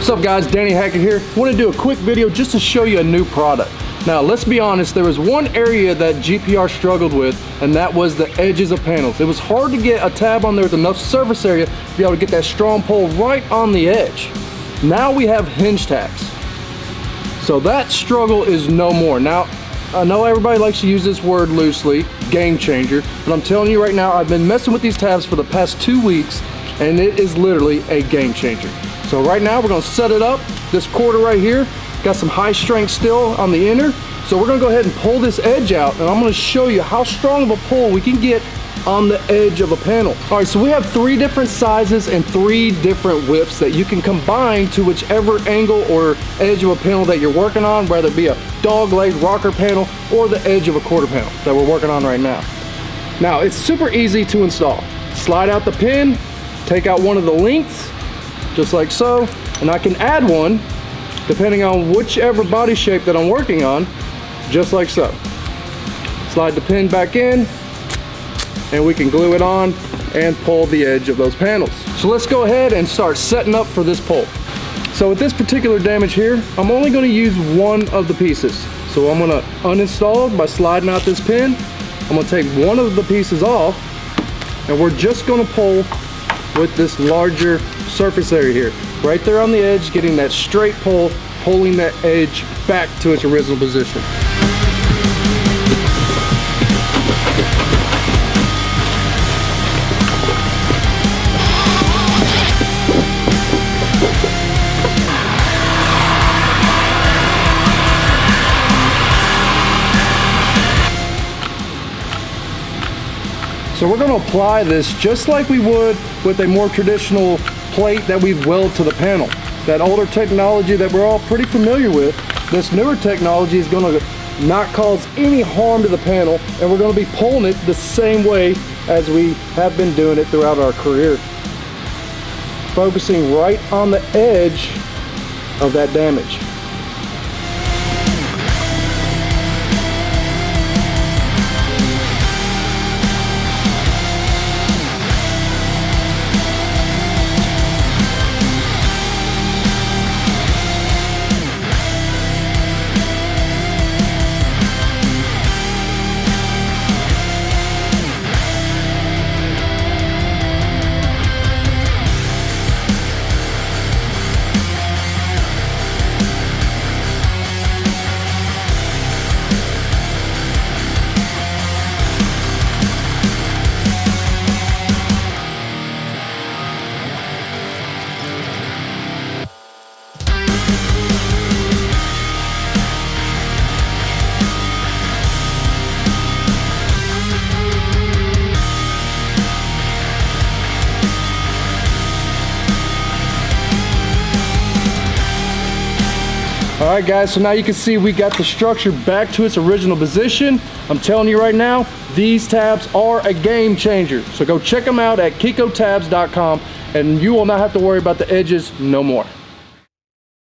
What's up guys, Danny Hackett here. I want to do a quick video just to show you a new product. Now let's be honest, there was one area that GPR struggled with, and that was the edges of panels. It was hard to get a tab on there with enough surface area to be able to get that strong pull right on the edge. Now we have hinge tabs. So that struggle is no more. Now, I know everybody likes to use this word loosely, game changer, but I'm telling you right now, I've been messing with these tabs for the past 2 weeks, and it is literally a game changer. So right now we're gonna set it up. This quarter right here, got some high strength steel on the inner. So we're gonna go ahead and pull this edge out, and I'm gonna show you how strong of a pull we can get on the edge of a panel. All right, so we have 3 different sizes and 3 different widths that you can combine to whichever angle or edge of a panel that you're working on, whether it be a dog leg rocker panel or the edge of a quarter panel that we're working on right now. Now, it's super easy to install. Slide out the pin, take out one of the links, just like so, and I can add one depending on whichever body shape that I'm working on, just like so. Slide the pin back in, and we can glue it on and pull the edge of those panels. So let's go ahead and start setting up for this pull. So with this particular damage here, I'm only gonna use one of the pieces. So I'm gonna uninstall by sliding out this pin. I'm gonna take one of the pieces off, and we're just gonna pull with this larger surface area here. Right there on the edge, getting that straight pull, pulling that edge back to its original position. So we're going to apply this just like we would with a more traditional plate that we weld to the panel. That older technology that we're all pretty familiar with, this newer technology is going to not cause any harm to the panel, and we're going to be pulling it the same way as we have been doing it throughout our career. Focusing right on the edge of that damage. Alright guys, so now you can see we got the structure back to its original position. I'm telling you right now, these tabs are a game changer. So go check them out at KECOtabs.com, and you will not have to worry about the edges no more.